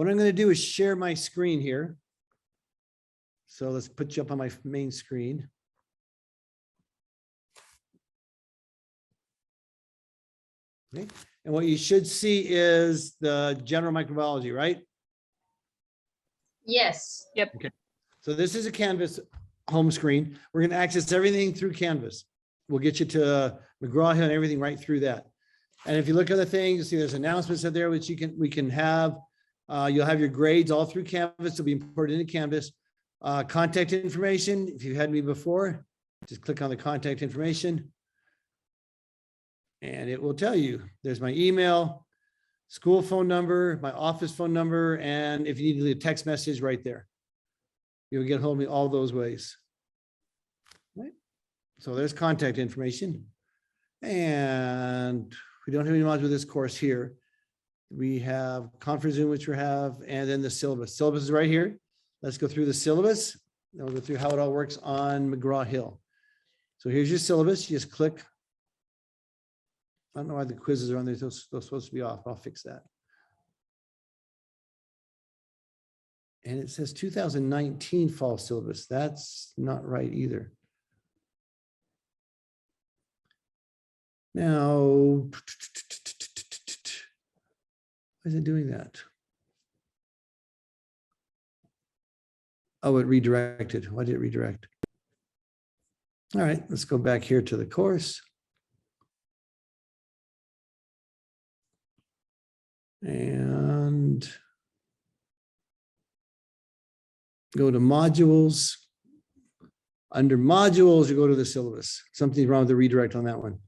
What I'm going to do is share my screen here. So let's put you up on my main screen. Okay. And what you should see is the general microbiology, right? Yes. Yep. Okay. So this is a Canvas home screen. We're going to access everything through Canvas. We'll get you to McGraw-Hill and everything right through that. And if you look at the things, you see there's announcements out there which we can have. You'll have your grades all through Canvas. They'll be imported into Canvas. Contact information. If you've had me before, just click on the contact information. And it will tell you, there's my email, school phone number, my office phone number, and if you need to leave a text message right there. You'll get hold of me all those ways. Right? So there's contact information. And we don't have any modules with this course here. We have conference Zoom, which we have, and then the syllabus. Syllabus is right here. Let's go through the syllabus. Then we'll go through how it all works on McGraw-Hill. So here's your syllabus. You just click. I don't know why the quizzes are on there. They're supposed to be off. I'll fix that. And it says 2019 fall syllabus. That's not right either. Now, why is it doing that? Oh, it redirected. Why did it redirect? All right, let's go back here to the course. And go to modules. Under modules, you go to the syllabus. Something's wrong with the redirect on that one.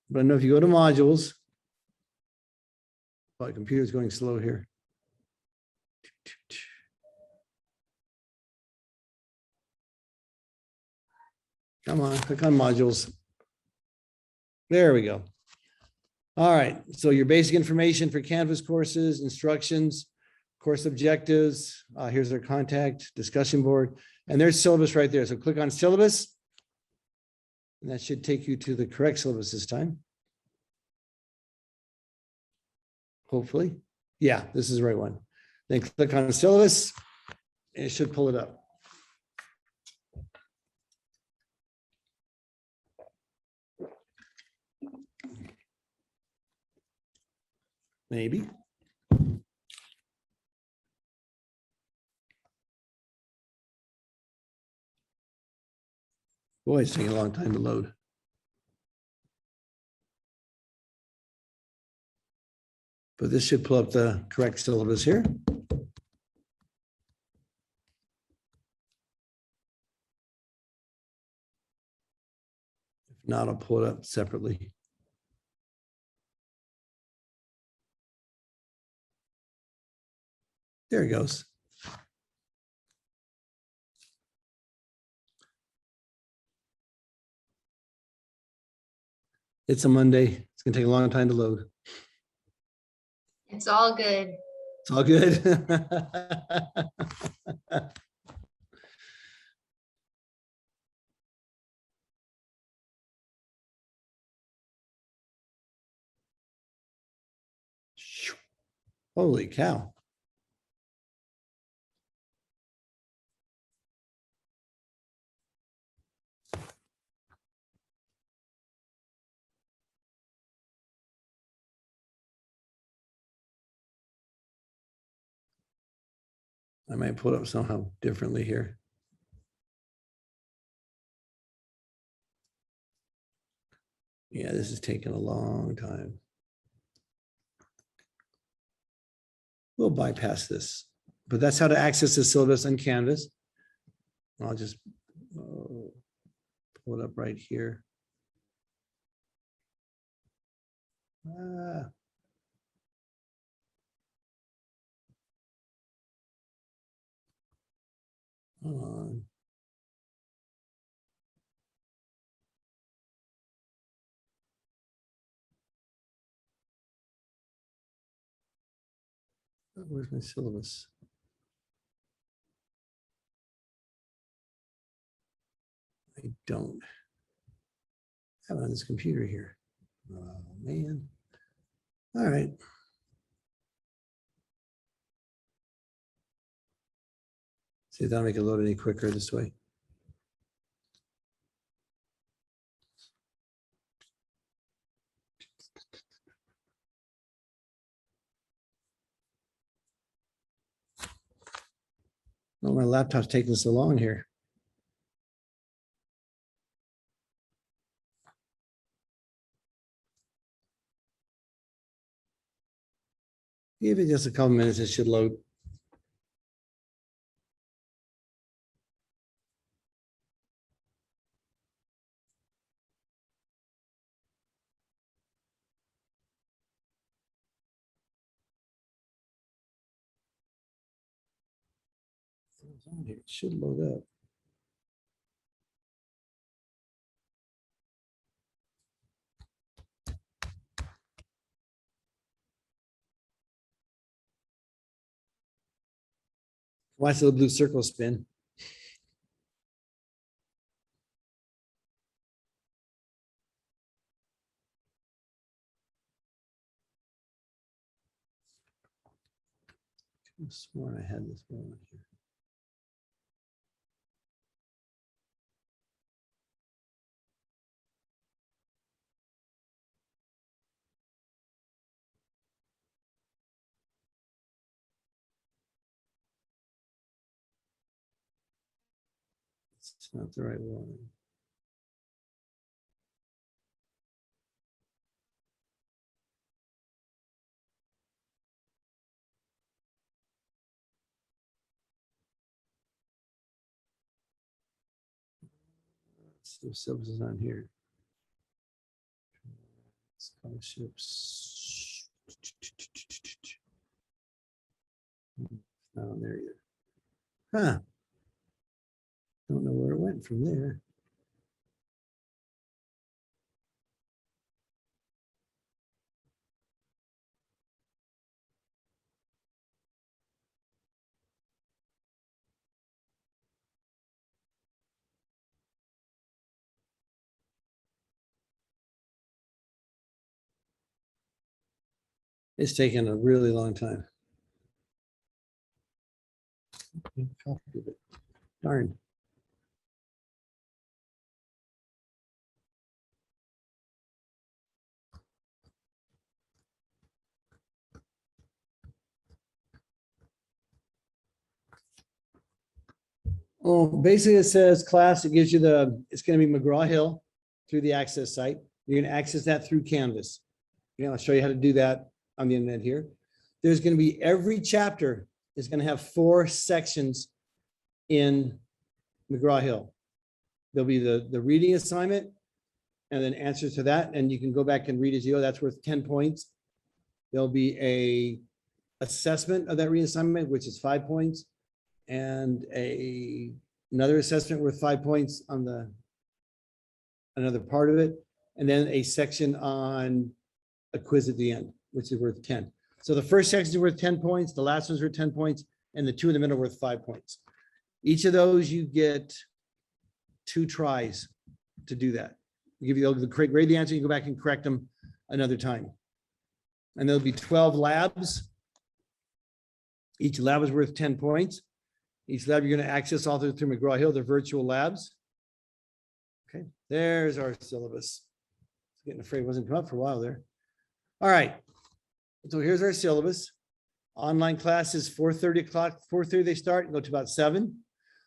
But I know if you go to modules, my computer's going slow here. Come on, click on modules. There we go. All right, so your basic information for Canvas courses, instructions, course objectives. Here's our contact discussion board, and there's syllabus right there. So click on syllabus, and that should take you to the correct syllabus this time. Hopefully. Yeah, this is the right one. Then click on syllabus, and it should pull it up. Maybe. Boy, it's taking a long time to load. But this should pull up the correct syllabus here. If not, I'll pull it up separately. There it goes. It's a Monday. It's going to take a long time to load. It's all good. It's all good. Holy cow. I might pull it up somehow differently here. Yeah, this is taking a long time. We'll bypass this, but that's how to access the syllabus on Canvas. I'll just pull it up right here. Hold on. Where's my syllabus? I don't have it on this computer here. Oh, man. All right. See if that'll make it load any quicker this way. Oh, my laptop's taking so long here. Give it just a couple minutes, it should load. It's on here. It should load up. Watch the little blue circle spin. I swore I had this one here. It's not the right one. Syllabus is on here. Scholarships. Not on there either. Huh. Don't know where it went from there. It's taken a really long time. Darn. Oh, basically it says class, it gives you it's going to be McGraw-Hill through the Access site. You're going to access that through Canvas. I'll show you how to do that on the internet here. There's going to be every chapter is going to have 4 sections in McGraw-Hill. There'll be the reading assignment and then answers to that. And you can go back and read as you go. That's worth 10 points. There'll be a assessment of that reading assignment, which is 5 points, and another assessment worth 5 points on another part of it. And then a section on a quiz at the end, which is worth 10. So the first section is worth 10 points, the last one's worth 10 points, and the 2 in the middle are worth 5 points. Each of those you get 2 tries to do that. We give you the correct grade the answer, you go back and correct them another time. And there'll be 12 labs. Each lab is worth 10 points. Each lab you're going to access all through McGraw-Hill, they're virtual labs. Okay, there's our syllabus. Getting afraid it wasn't come up for a while there. All right, so here's our syllabus. Online classes 4:30 o'clock, 4:30 they start and go to about 7.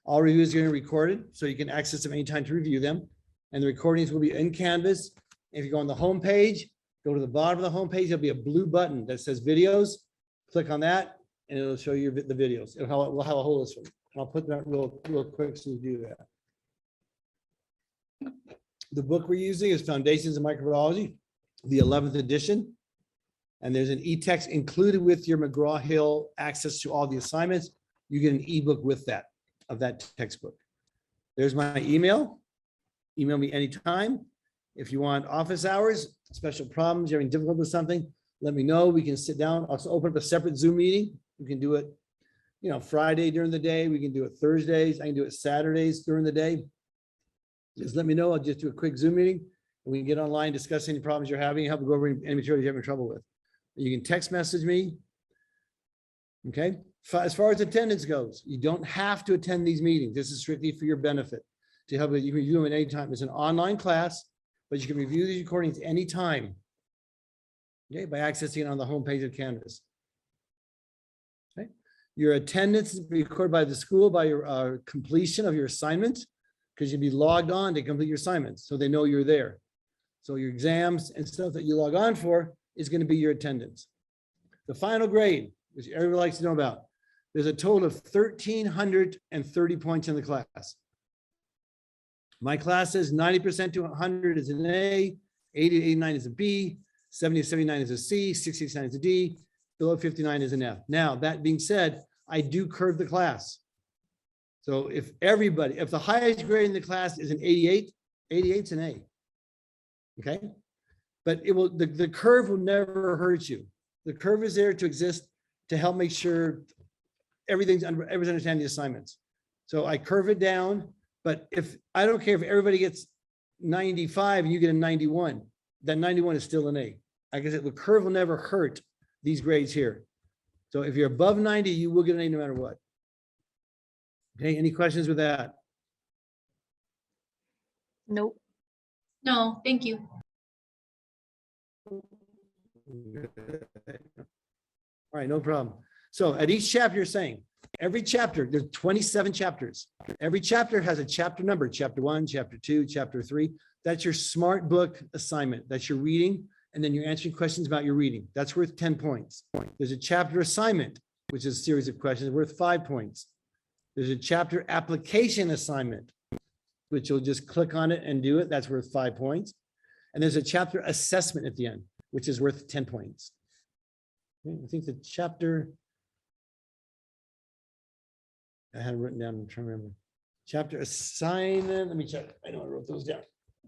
All reviews are going to be recorded, so you can access them anytime to review them. And the recordings will be in Canvas. If you go on the home page, go to the bottom of the home page, there'll be a blue button that says videos. Click on that, and it'll show you the videos. We'll have a whole list of them. And I'll put that real quick so you do that. The book we're using is Foundations of Microbiology, the 11th edition. And there's an e-text included with your McGraw-Hill access to all the assignments. You get an ebook with that, of that textbook. There's my email. Email me anytime. If you want office hours, special problems, you're having difficulty with something, let me know. We can sit down. I'll open up a separate Zoom meeting. You can do it, Friday during the day. We can do it Thursdays. I can do it Saturdays during the day. Just let me know. I'll just do a quick Zoom meeting. And we can get online, discuss any problems you're having, help go over any material you're having trouble with. You can text message me. Okay. As far as attendance goes, you don't have to attend these meetings. This is strictly for your benefit. To help you, you can review them at any time. It's an online class, but you can review these recordings anytime. Okay, by accessing it on the homepage of Canvas. Okay, your attendance is recorded by the school by your completion of your assignment, because you'll be logged on to complete your assignments, so they know you're there. So your exams and stuff that you log on for is going to be your attendance. The final grade, which everyone likes to know about, there's a total of 1,330 points in the class. My class says 90% to 100 is an A, 80 to 89 is a B, 70 to 79 is a C, 60 to 69 is a D, below 59 is an F. Now, that being said, I do curve the class. So if the highest grade in the class is an 88, 88's an A. Okay? But the curve will never hurt you. The curve is there to exist to help make sure everybody's understanding the assignments. So I curve it down, but if I don't care if everybody gets 95 and you get a 91, that 91 is still an A. Like I said, the curve will never hurt these grades here. So if you're above 90, you will get an A no matter what. Okay, any questions with that? Nope. No, thank you. All right, no problem. So at each chapter, you're saying, every chapter, there's 27 chapters. Every chapter has a chapter number, chapter 1, chapter 2, chapter 3. That's your smart book assignment. That's your reading. And then you're answering questions about your reading. That's worth 10 points. There's a chapter assignment, which is a series of questions worth 5 points. There's a chapter application assignment, which you'll just click on it and do it. That's worth 5 points. And there's a chapter assessment at the end, which is worth 10 points. Okay, I think the chapter, I had it written down, I'm trying to remember. Chapter assignment, let me check. I know I wrote those down.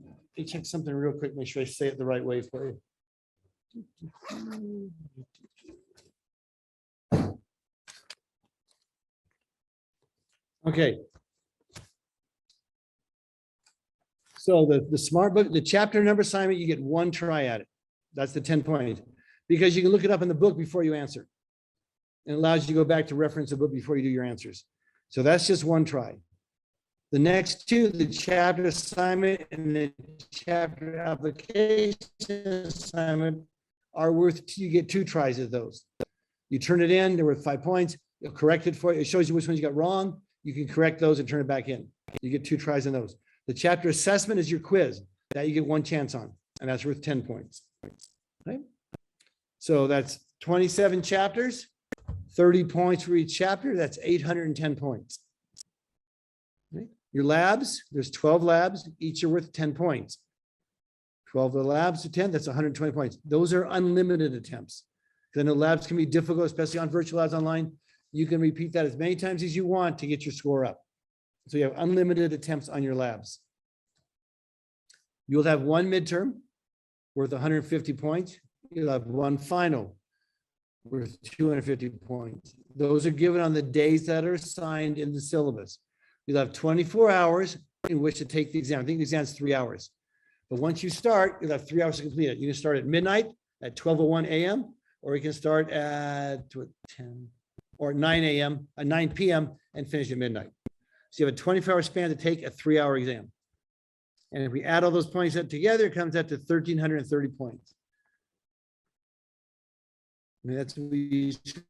Let me check something real quick, make sure I say it the right way for you. Okay. So the smart book, the chapter number assignment, you get 1 try at it. That's the 10 points. Because you can look it up in the book before you answer. And it allows you to go back to reference the book before you do your answers. So that's just 1 try. The next 2, the chapter assignment and the chapter application assignment are worth, you get 2 tries of those. You turn it in, they're worth 5 points. It'll correct it for you. It shows you which ones you got wrong. You can correct those and turn it back in. You get 2 tries on those. The chapter assessment is your quiz that you get 1 chance on, and that's worth 10 points. Okay? So that's 27 chapters, 30 points for each chapter. That's 810 points. Okay? Your labs, there's 12 labs. Each are worth 10 points. 12 of the labs to 10, that's 120 points. Those are unlimited attempts. Because I know labs can be difficult, especially on virtual labs online. You can repeat that as many times as you want to get your score up. So you have unlimited attempts on your labs. You'll have 1 midterm worth 150 points. You'll have 1 final worth 250 points. Those are given on the days that are assigned in the syllabus. You'll have 24 hours in which to take the exam. I think the exam is 3 hours. But once you start, you'll have 3 hours to complete it. You can start at midnight at 12:01 a.m. or you can start at 10 or 9 a.m. at 9 p.m. and finish at midnight. So you have a 24-hour span to take a 3-hour exam. And if we add all those points up together, it comes out to 1,330 points. I mean, that's what we use to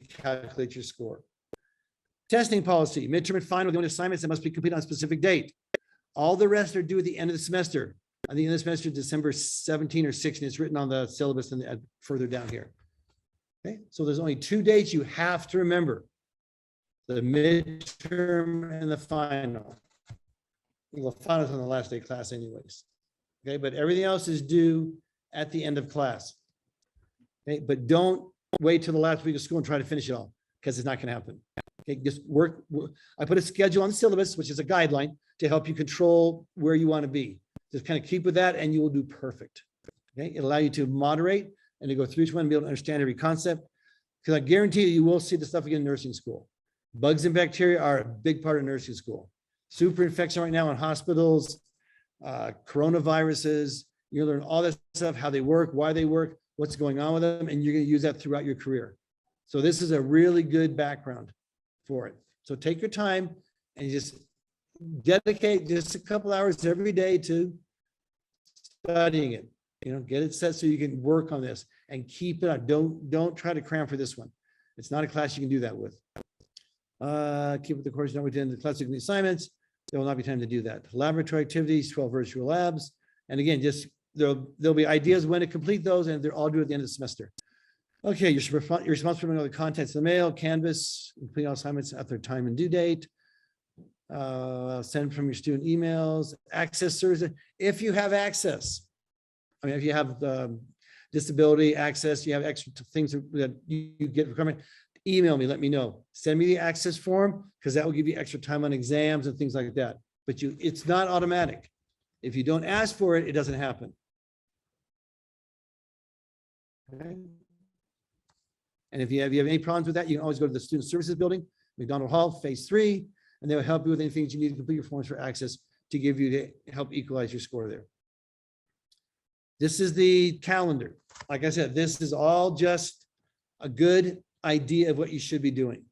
calculate your score. Testing policy, midterm and final, the only assignments that must be completed on a specific date. All the rest are due at the end of the semester. At the end of the semester, December 17 or 16, it's written on the syllabus and further down here. Okay, so there's only 2 dates you have to remember. The midterm and the final. Well, the final is on the last day of class anyways. Okay, but everything else is due at the end of class. Okay, but don't wait till the last week of school and try to finish it all because it's not going to happen. Okay, just work. I put a schedule on the syllabus, which is a guideline to help you control where you want to be. Just kind of keep with that and you will do perfect. Okay, it'll allow you to moderate and to go through each one and be able to understand every concept. Because I guarantee you will see the stuff again in nursing school. Bugs and bacteria are a big part of nursing school. Super infection right now in hospitals, coronaviruses, you learn all that stuff, how they work, why they work, what's going on with them, and you're going to use that throughout your career. So this is a really good background for it. So take your time and just dedicate just a couple hours every day to studying it. Get it set so you can work on this and keep it up. Don't try to cram for this one. It's not a class you can do that with. Keep with the course number 10, the classic assignments. There will not be time to do that. Laboratory activities, 12 virtual labs. And again, just there'll be ideas when to complete those, and they're all due at the end of the semester. Okay, you're responsible for the contents of the mail, Canvas, complete all assignments at their time and due date. Send from your student emails, access services. If you have access, if you have disability access, you have extra things that you get from it, email me, let me know. Send me the access form, because that will give you extra time on exams and things like that. But it's not automatic. If you don't ask for it, it doesn't happen. Okay. And if you have any problems with that, you can always go to the Student Services Building, McDonald Hall, Phase 3, and they will help you with anything that you need to complete your forms for access to help equalize your score there. This is the calendar. Like I said, this is all just a good idea of what you should be doing.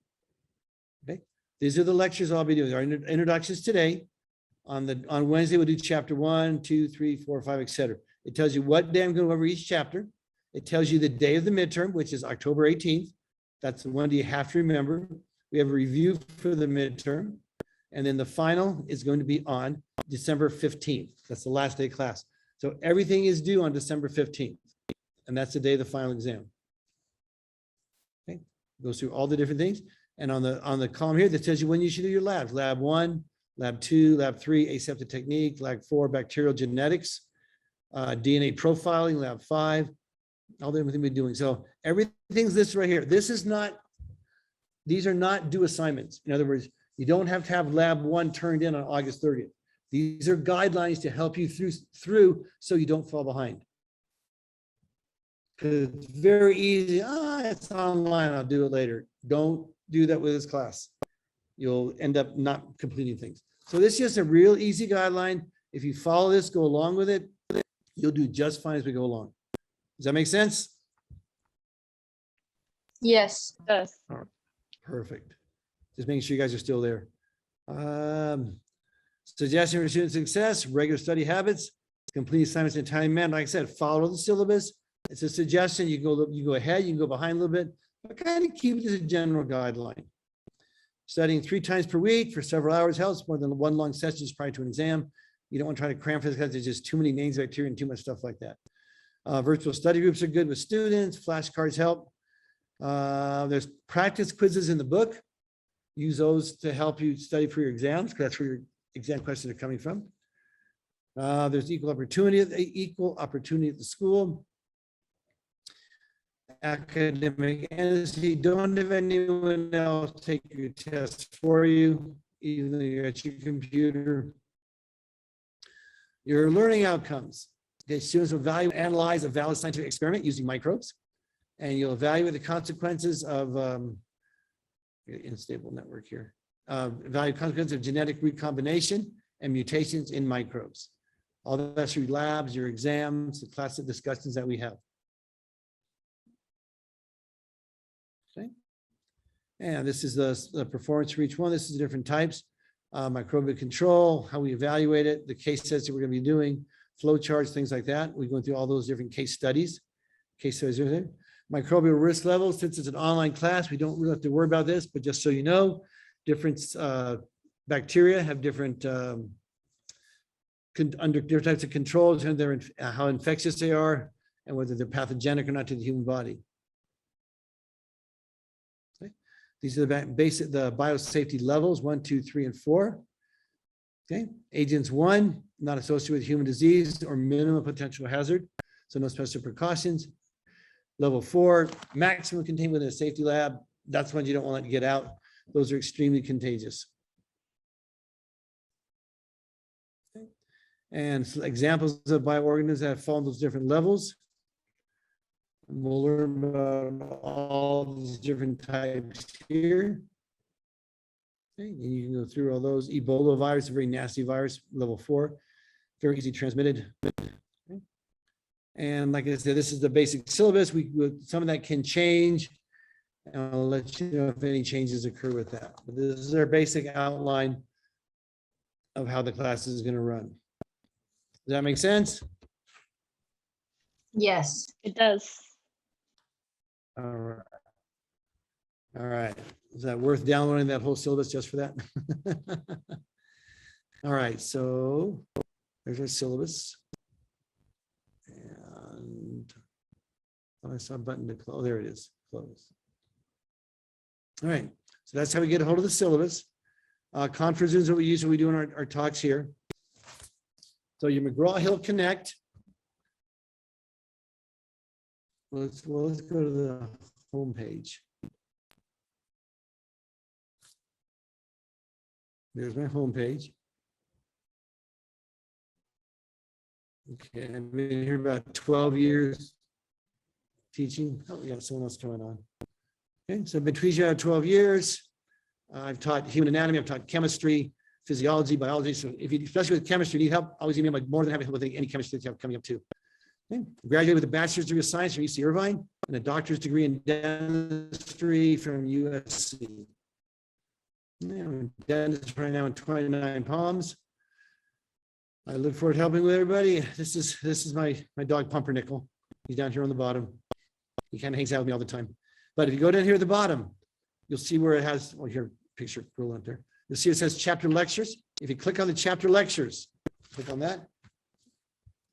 Okay, these are the lectures I'll be doing. Our introductions today. On Wednesday, we'll do chapter 1, 2, 3, 4, 5, etc. It tells you what day I'm going to go over each chapter. It tells you the day of the midterm, which is October 18th. That's the one you have to remember. We have a review for the midterm. And then the final is going to be on December 15th. That's the last day of class. So everything is due on December 15th. And that's the day of the final exam. Okay, goes through all the different things. And on the column here, that tells you when you should do your labs. Lab 1, Lab 2, Lab 3, aseptic technique, Lab 4, bacterial genetics, DNA profiling, Lab 5, all the everything we're doing. So everything's this right here. These are not due assignments. In other words, you don't have to have Lab 1 turned in on August 30th. These are guidelines to help you through so you don't fall behind. Because it's very easy. It's online, I'll do it later. Don't do that with this class. You'll end up not completing things. So this is just a real easy guideline. If you follow this, go along with it, you'll do just fine as we go along. Does that make sense? Yes. Yes. All right. Perfect. Just making sure you guys are still there. Suggestion for student success, regular study habits, complete assignments in a timely manner. Like I said, follow the syllabus. It's a suggestion. You go ahead, you can go behind a little bit, but kind of keep it as a general guideline. Studying 3 times per week for several hours helps. More than one long session is prior to an exam. You don't want to try to cram for this because there's just too many names, bacteria, and too much stuff like that. Virtual study groups are good with students. Flashcards help. There's practice quizzes in the book. Use those to help you study for your exams, because that's where your exam questions are coming from. There's equal opportunity at the school. Academic honesty. Don't have anyone else take your test for you, even though you're at your computer. Your learning outcomes. Okay, students will evaluate, analyze a valid scientific experiment using microbes, and you'll evaluate the consequences of unstable network here. Evaluate consequences of genetic recombination and mutations in microbes. All that's your labs, your exams, the class of discussions that we have. Okay. And this is the performance for each one. This is the different types. Microbial control, how we evaluate it, the case studies that we're going to be doing, flow charts, things like that. We're going through all those different case studies. Case studies are there. Microbial risk levels. Since it's an online class, we don't really have to worry about this, but just so you know, different bacteria have different under different types of controls, and how infectious they are, and whether they're pathogenic or not to the human body. Okay. These are the biosafety levels, 1, 2, 3, and 4. Okay. Agents 1, not associated with human disease or minimum potential hazard, so no special precautions. Level 4, maximum contained within a safety lab. That's when you don't want to get out. Those are extremely contagious. Okay. And examples of bioorganisms that fall in those different levels. And we'll learn about all these different types here. Okay. And you can go through all those. Ebola virus, a very nasty virus, level 4, very easy transmitted. And like I said, this is the basic syllabus. Some of that can change And I'll let you know if any changes occur with that. But this is our basic outline of how the class is going to run. Does that make sense? Yes. It does. All right. All right. Is that worth downloading that whole syllabus just for that? All right. So there's our syllabus. And I saw a button to close. Oh, there it is. Close. All right. So that's how we get a hold of the syllabus. Conference Zooms that we use when we do our talks here. So your McGraw-Hill Connect. Let's go to the home page. There's my home page. Okay, I've been here about 12 years teaching. Oh, we got someone else coming on. Okay, so between you 12 years, I've taught human anatomy, I've taught chemistry, physiology, biology. So if you, especially with chemistry, need help, always email me. More than happy to help with any chemistry that you have coming up too. Okay. Graduated with a bachelor's degree of science from UC Irvine and a doctor's degree in dentistry from USC. I'm a dentist right now in 29 Palms. I look forward to helping with everybody. This is my dog Pumpernickel. He's down here on the bottom. He kind of hangs out with me all the time. But if you go down here at the bottom, you'll see where it has, well, here, picture roll up there. You'll see it says chapter lectures. If you click on the chapter lectures, click on that.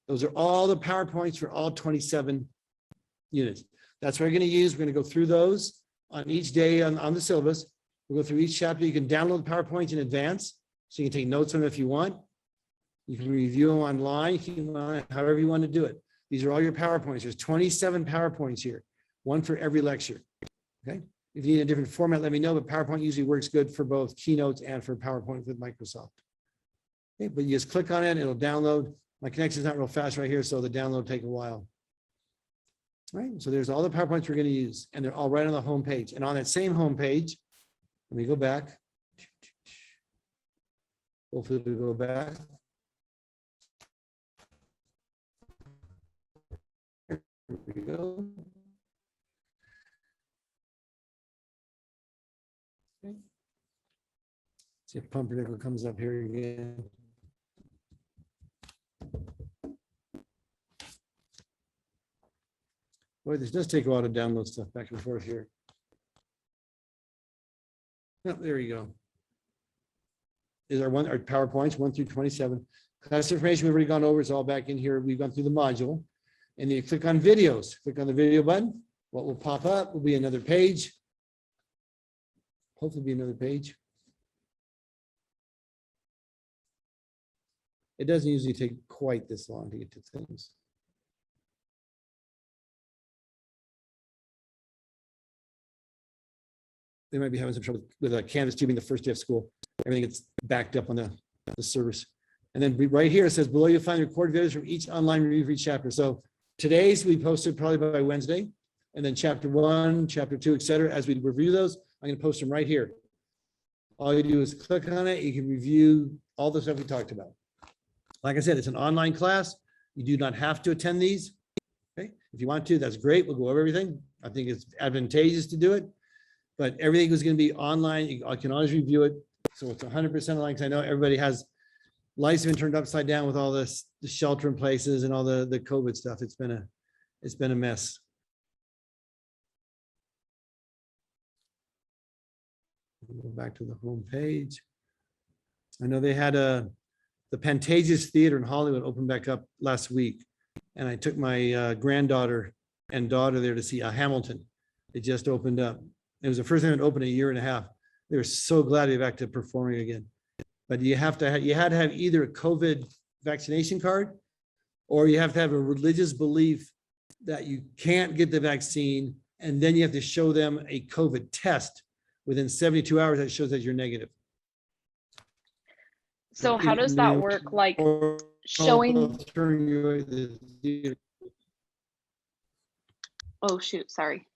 Those are all the PowerPoints for all 27 units. That's what we're going to use. We're going to go through those on each day on the syllabus. We'll go through each chapter. You can download the PowerPoint in advance, so you can take notes on them if you want. You can review them online, however you want to do it. These are all your PowerPoints. There's 27 PowerPoints here, one for every lecture. Okay. If you need a different format, let me know, but PowerPoint usually works good for both Keynotes and for PowerPoint with Microsoft. Okay, but you just click on it, it'll download. My connection's not real fast right here, so the download will take a while. All right, so there's all the PowerPoints we're going to use, and they're all right on the home page. And on that same home page, let me go back. Hopefully we go back. Here we go. Okay. See if Pumpernickel comes up here again. Boy, this does take a while to download stuff back and forth here. Oh, there you go. Is our PowerPoints 1 through 27. Class information we've already gone over. It's all back in here. We've gone through the module. And then you click on videos. Click on the video button. What will pop up will be another page. Hopefully be another page. It doesn't usually take quite this long to get to things. They might be having some trouble with Canvas 2 being the first day of school. Everything gets backed up on the servers. And then right here, it says below you'll find recorded videos from each online review for each chapter. So today's we posted probably by Wednesday. And then chapter 1, chapter 2, et cetera. As we review those, I'm going to post them right here. All you do is click on it. You can review all the stuff we talked about. Like I said, it's an online class. You do not have to attend these. Okay. If you want to, that's great. We'll go over everything. I think it's advantageous to do it. But everything is going to be online. I can always review it. So it's 100% online because I know everybody has lives have been turned upside down with all this, the shelter in places and all the COVID stuff. It's been a mess. Go back to the home page. I know they had the Pantages Theater in Hollywood opened back up last week. And I took my granddaughter and daughter there to see Hamilton. It just opened up. It was the first time it opened in a year and a half. They were so glad to be back to performing again. But you had to have either a COVID vaccination card or you have to have a religious belief that you can't get the vaccine. And then you have to show them a COVID test within 72 hours that shows that you're negative. So how does that work? Like showing. Oh, shoot. Sorry.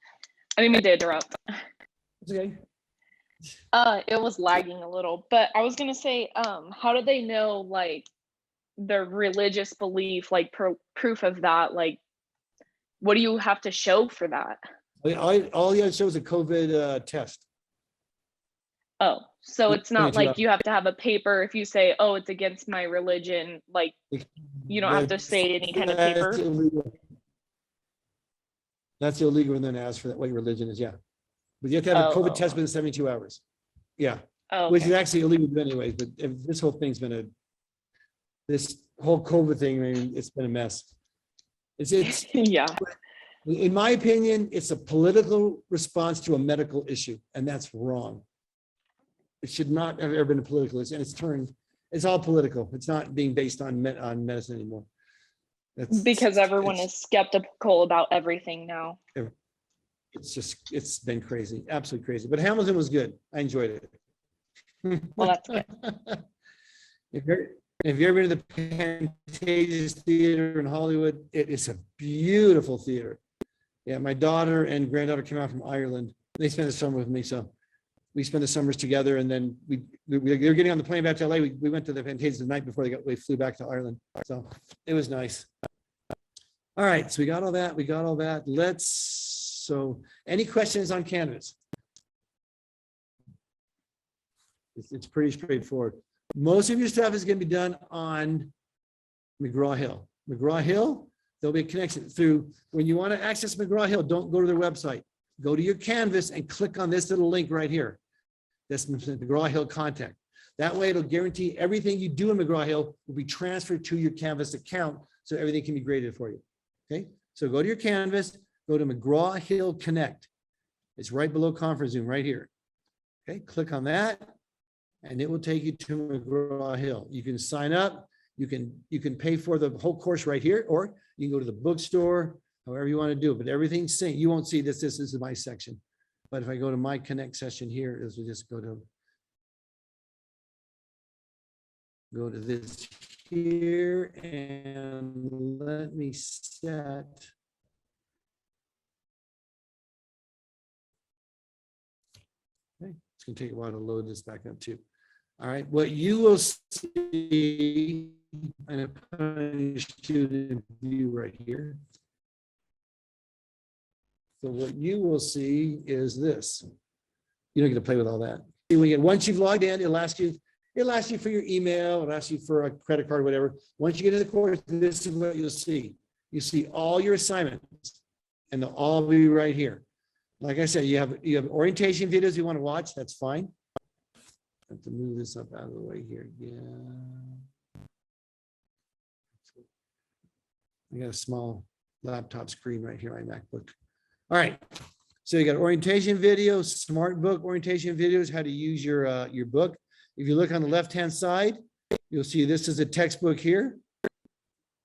I didn't mean to interrupt. It's okay. It was lagging a little, but I was gonna say, how do they know like their religious belief, like proof of that? Like, what do you have to show for that? All you had to show was a COVID test. Oh, so Yeah, it's not 22 like hours. you have to have a paper if you say, oh, it's against my religion, like you don't have to say any kind of paper. That's illegal. That's illegal, and then ask for that, what your religion is, yeah. But you have to have a Oh, COVID oh, test oh. within 72 hours. Yeah, Oh, which is okay. actually illegal anyways, but this whole thing's been this whole COVID thing, I mean, it's been a mess. It's, Yeah. in my opinion, it's a political response to a medical issue, and that's wrong. It should not have ever been a political issue, and it's all political. It's not being based on medicine anymore. Because everyone is skeptical about everything now. It's been crazy, absolutely crazy. But Hamilton was good. I enjoyed it. Well, that's good. If you've ever been to the Pantages Theater in Hollywood, it is a beautiful theater. Yeah, my daughter and granddaughter came out from Ireland. They spent the summer with me, so we spent the summers together. And then they were getting on the plane back to LA. We went to the Pantages the night before we flew back to Ireland. So it was nice. All right, so we got all that. So any questions on Canvas? It's pretty straightforward. Most of your stuff is going to be done on McGraw-Hill. McGraw-Hill, there'll be a connection through, when you want to access McGraw-Hill, don't go to their website. Go to your Canvas and click on this little link right here. That's McGraw-Hill contact. That way it'll guarantee everything you do in McGraw-Hill will be transferred to your Canvas account, so everything can be graded for you. Okay, so go to your Canvas, go to McGraw-Hill Connect. It's right below Conference Zoom right here. Okay, click on that, and it will take you to McGraw-Hill. You can sign up. You can pay for the whole course right here, or you can go to the bookstore, however you want to do it. But everything's synced. You won't see this. This is my section. But if I go to my Connect session here, is we just go to this here, and let me set. Okay, it's going to take a while to load this back up too. All right, what you will see, I'm going to put on your student view right here. So what you will see is this. You don't get to play with all that. Once you've logged in, it'll ask you for your email, it'll ask you for a credit card, whatever. Once you get into the course, this is what you'll see. You see all your assignments, and they'll all be right here. Like I said, you have orientation videos you want to watch, that's fine. I have to move this up out of the way here. Yeah. I got a small laptop screen right here on my MacBook. All right. So you got orientation videos, smart book orientation videos, how to use your book. If you look on the left-hand side, you'll see this is a textbook here.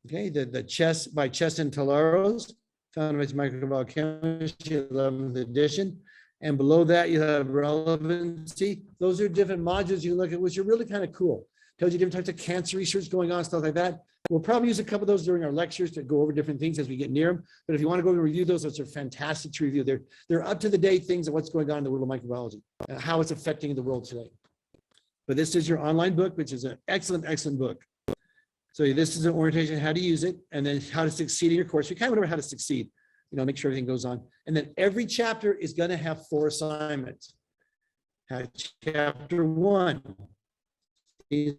Okay, the Chess by Chesson Talaros, Foundation Microbiology Chemistry, 11th edition. And below that, you have relevancy. Those are different modules you look at, which are really kind of cool. Tells you different types of cancer research going on, stuff like that. We'll probably use a couple of those during our lectures to go over different things as we get near them. But if you want to go and review those are fantastic to review. They're up to the date things of what's going on in the world of microbiology and how it's affecting the world today. But this is your online book, which is an excellent, excellent book. So this is an orientation, how to use it, and then how to succeed in your course. You kind of remember how to succeed, make sure everything goes on. And then every chapter is going to have 4 assignments. Chapter 1 is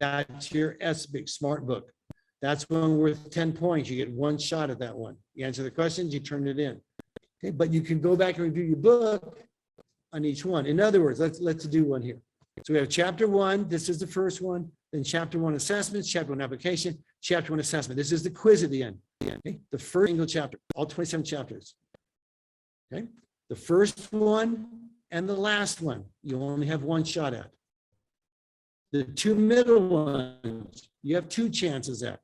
that's your SBIC smart book. That's one worth 10 points. You get 1 shot at that one. You answer the questions, you turn it in. Okay, but you can go back and review your book on each one. In other words, let's do one here. So we have chapter 1. This is the first one. Then chapter 1 assessments, chapter 1 application, chapter 1 assessment. This is the quiz at the end. Okay, the first single chapter, all 27 chapters. Okay, the first one and the last one, you only have 1 shot at. The 2 middle ones, you have 2 chances at.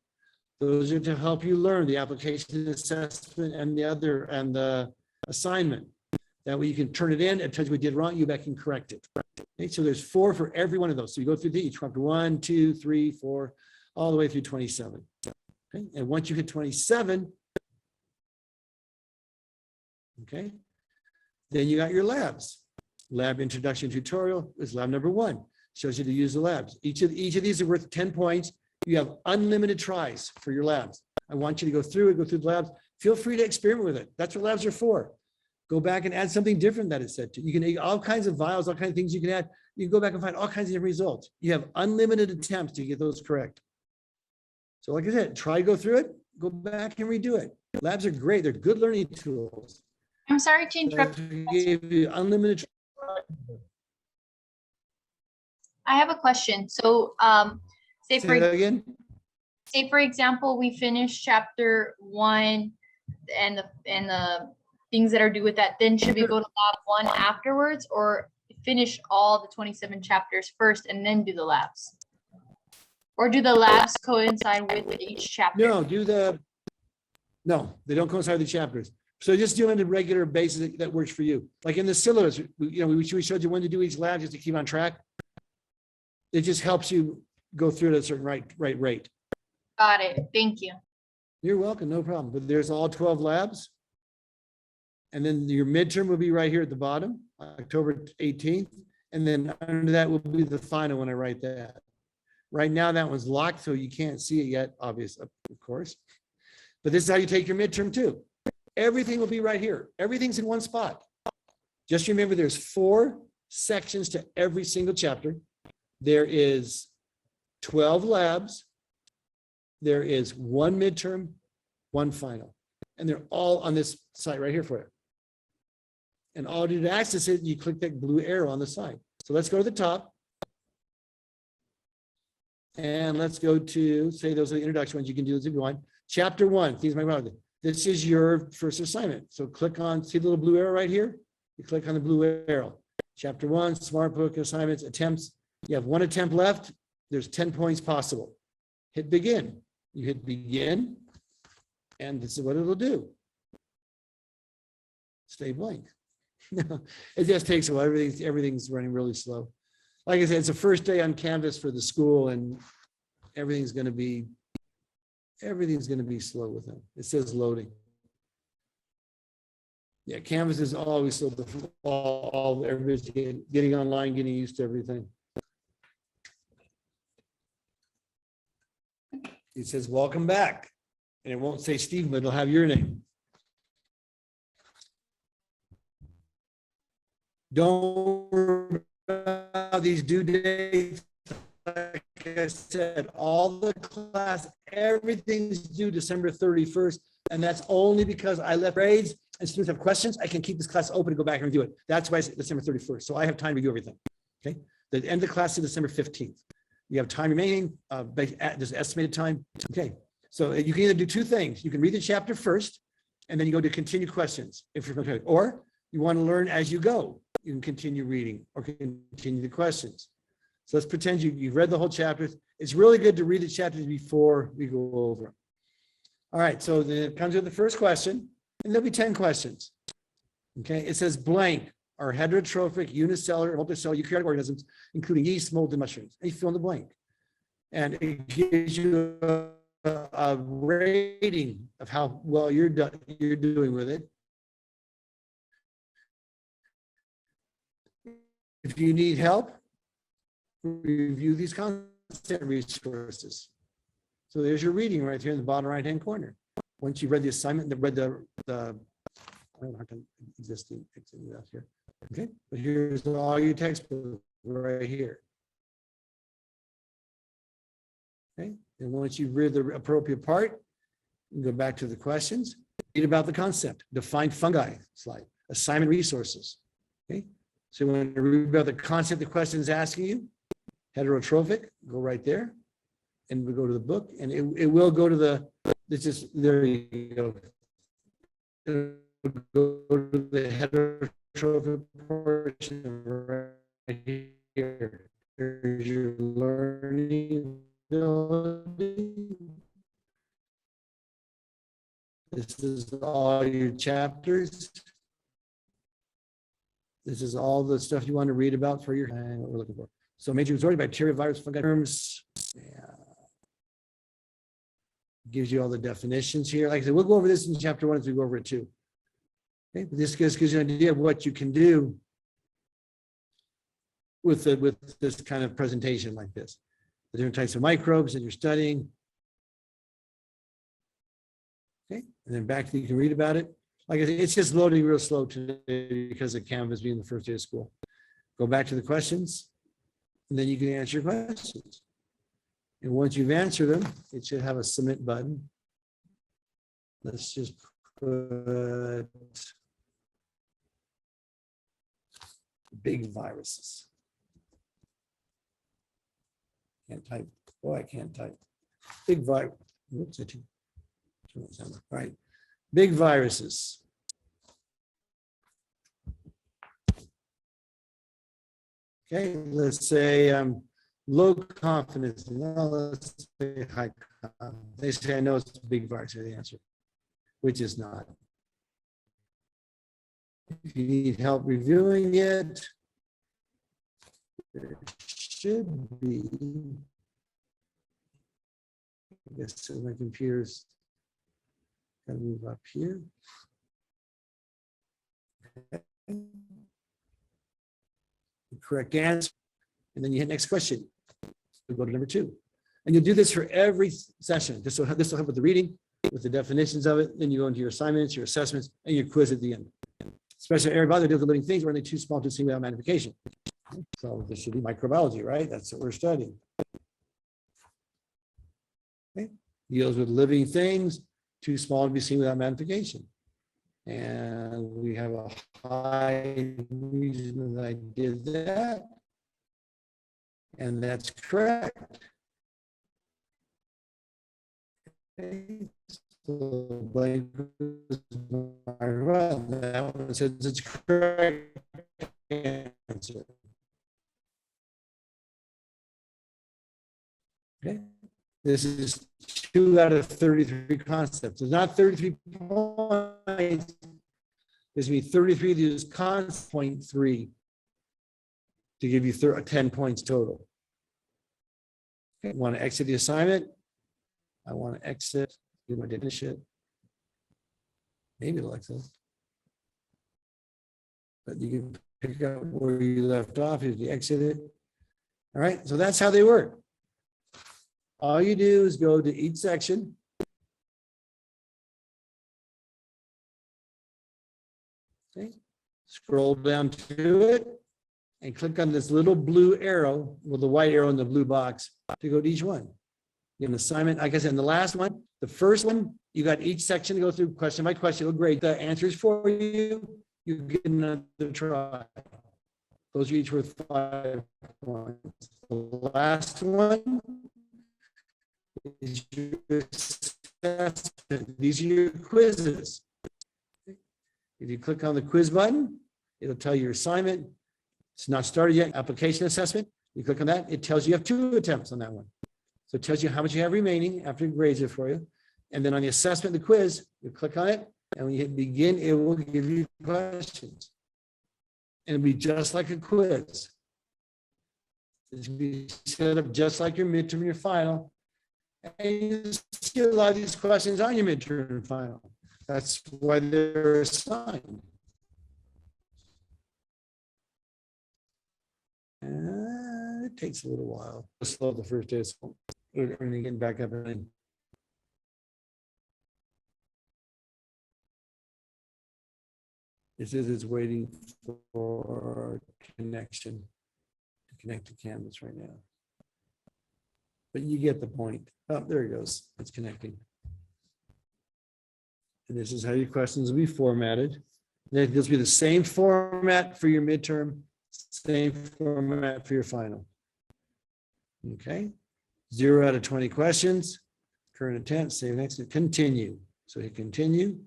Those are to help you learn the application assessment and the assignment. That way you can turn it in and tell you what you did wrong, you back and correct it. Okay, so there's 4 for every one of those. So you go through each chapter 1, 2, 3, 4, all the way through 27. Okay, and once you hit 27, okay, then you got your labs. Lab introduction tutorial is lab number 1. Shows you to use the labs. Each of these are worth 10 points. You have unlimited tries for your labs. I want you to go through it, go through the labs. Feel free to experiment with it. That's what labs are for. Go back and add something different that it said to. You can all kinds of vials, all kinds of things you can add. You can go back and find all kinds of different results. You have unlimited attempts to get those correct. So like I said, try to go through it, go back and redo it. Labs are great. They're good learning tools. I'm sorry to interrupt. Give you unlimited. I have a question. So, say Say that again. for example, we finish chapter 1 and the things that are due with that, then should we go to lab 1 afterwards, or finish all the 27 chapters first and then do the labs? Or do the labs coincide with each chapter? No, they don't coincide with the chapters. So just do it on a regular basis that works for you. Like in the syllabus, we showed you when to do each lab just to keep on track. It just helps you go through it at a certain right rate. Got it. Thank you. You're welcome, no problem. But there's all 12 labs. And then your midterm will be right here at the bottom, October 18th. And then under that will be the final when I write that. Right now, that one's locked, so you can't see it yet, obviously, of course. But this is how you take your midterm too. Everything will be right here. Everything's in one spot. Just remember there's 4 sections to every single chapter. There is 12 labs. There is 1 midterm, 1 final. And they're all on this site right here for you. And all you do to access it, you click that blue arrow on the side. So let's go to the top. And let's go to, say those are the introduction ones. You can do this if you want. Chapter 1, things my brother. This is your first assignment. So click on, see the little blue arrow right here? You click on the blue arrow. Chapter 1, Smart Book assignments, attempts. You have 1 attempt left. There's 10 points possible. Hit begin. You hit begin, and this is what it'll do. Stay blank. It just takes a while. Everything's running really slow. Like I said, it's the first day on Canvas for the school, and everything's going to be slow with them. It says loading. Yeah, Canvas is always slow. Everybody's getting online, getting used to everything. It says, welcome back. And it won't say Steve, but it'll have your name. Don't worry about these due dates. Like I said, all the class, everything's due December 31st. And that's only because I left grades and students have questions. I can keep this class open and go back and review it. That's why it's December 31st. So I have time to review everything. Okay. The end of the class is December 15th. You have time remaining, there's estimated time. Okay, so you can either do 2 things. You can read the chapter first, and then you go to continue questions. If you're, or you want to learn as you go, you can continue reading or continue the questions. So let's pretend you've read the whole chapter. It's really good to read the chapters before we go over them. All right, so then it comes with the first question, and there'll be 10 questions. Okay, it says blank are heterotrophic, unicellular, multicellular eukaryotic organisms, including yeast, mold, and mushrooms. And you fill in the blank. And it gives you a rating of how well you're doing with it. If you need help, review these content resources. So there's your reading right here in the bottom right-hand corner. Once you've read the assignment, read the I don't know how to existing out here. Okay, but here's all your textbooks right here. Okay, and once you've read the appropriate part, you go back to the questions, read about the concept, define fungi slide, assignment resources. Okay, so when you read about the concept the question is asking you, heterotrophic, go right there, and we go to the book, and it will go to the, it's just, there you go. Go to the heterotrophic portion right here. Here's your learning ability. This is all your chapters. This is all the stuff you want to read about for your what we're looking for. So major absorbed bacteria, virus, fungi, terms. Yeah. Gives you all the definitions here. Like I said, we'll go over this in chapter 1 as we go over it too. Okay, but this gives you an idea of what you can do with this kind of presentation like this. The different types of microbes that you're studying. Okay, and then back to you can read about it. Like I said, it's just loading real slow today because of Canvas being the first day of school. Go back to the questions, and then you can answer your questions. And once you've answered them, it should have a submit button. Let's just put big viruses. Can't type. Oh, I can't type. Big virus. Whoops, I too. All right. Big viruses. Okay, let's say low confidence. No, let's say high confidence. They say I know it's a big virus, the answer, which is not. If you need help reviewing it, there should be. I guess so my computer's gotta move up here. Okay. The correct answer, and then you hit next question. We'll go to number 2. And you'll do this for every session. This will help with the reading, with the definitions of it. Then you go into your assignments, your assessments, and your quiz at the end. Especially everybody that deals with living things, we're only too small to see without magnification. So this should be microbiology, right? That's what we're studying. Okay. Deals with living things, too small to be seen without magnification. And we have a high reason that I did that. And that's correct. Okay. So blank is right. That one says it's correct answer. Okay. This is 2 out of 33 concepts. It's not 33 points. This means 33 to use concept 0.3 to give you 10 points total. Okay, want to exit the assignment? I want to exit. Do my definition. Maybe it'll exit. But you can pick up where you left off if you exit it. All right, so that's how they work. All you do is go to each section. Okay. Scroll down to it and click on this little blue arrow with the white arrow in the blue box to go to each one. You have an assignment, like I said, in the last one, the first one, you got each section to go through question by question. It'll grade the answers for you. You get another try. Those are each worth 5 points. The last one is your assessment. These are your quizzes. If you click on the quiz button, it'll tell you your assignment. It's not started yet. Application assessment. You click on that, it tells you have 2 attempts on that one. So it tells you how much you have remaining after it grades it for you. And then on the assessment, the quiz, you click on it, and when you hit begin, it will give you questions. And it'll be just like a quiz. It'll be set up just like your midterm and your final. And you see a lot of these questions on your midterm and final. That's why they're assigned. It takes a little while. Slow the first day, so we're getting back up and it says it's waiting for connection to connect to Canvas right now. But you get the point. Oh, there it goes. It's connecting. And this is how your questions will be formatted. Then it'll be the same format for your midterm, same format for your final. Okay. 0 out of 20 questions. Current intent, save next, continue. So hit continue.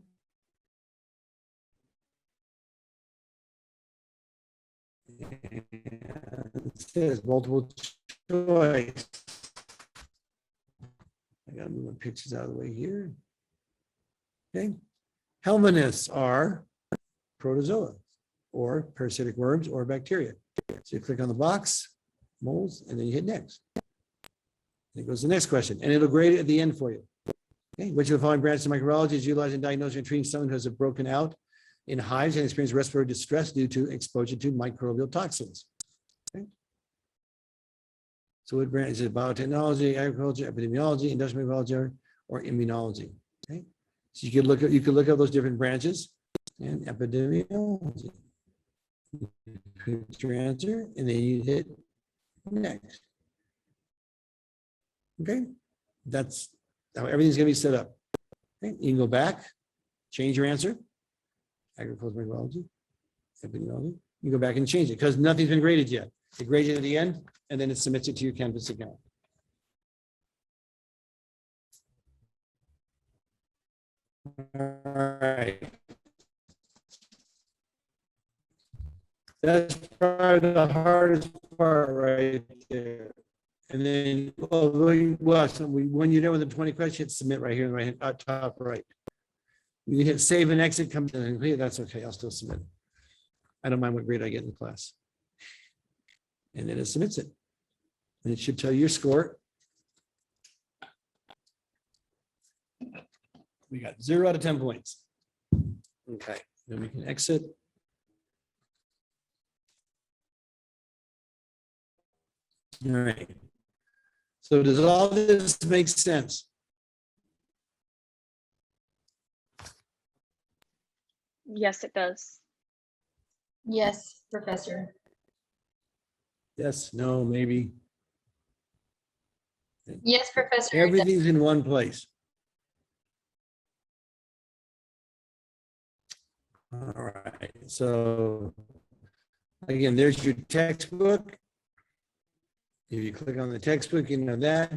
And it says multiple choice. I gotta move my pictures out of the way here. Okay. Helminths are protozoa or parasitic worms or bacteria. So you click on the box, molds, and then you hit next. And it goes to the next question, and it'll grade it at the end for you. Okay. Which of the following branches of microbiology is utilized in diagnosing and treating someone who has broken out in hives and experienced respiratory distress due to exposure to microbial toxins? Okay. So what branch is it? Biotechnology, agriculture, epidemiology, industrial microbiology, or immunology? Okay. So you could look at those different branches and epidemiology. You put your answer and then you hit next. Okay, that's how everything's gonna be set up. Okay, you can go back, change your answer. Agricultural biology, epidemiology. You go back and change it because nothing's been graded yet. It grades it at the end and then it submits it to your Canvas account. All right. That's probably the hardest part right there. And then, when you're done with the 20 questions, hit submit right here in the right top right. You hit save and exit, comes in and clear. That's okay. I'll still submit it. I don't mind what grade I get in the class. And then it submits it. And it should tell you your score. We got 0 out of 10 points. Okay, then we can exit. All right. So does all this make sense? Yes, it does. Yes, Professor. Yes, no, maybe. Yes, Professor. it does. Everything's in one place. All right, so again, there's your textbook. If you click on the textbook, you know that.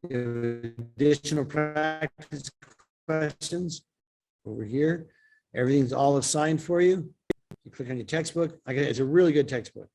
You have additional practice questions over here. Everything's all assigned for you. You click on your textbook. It's a really good textbook.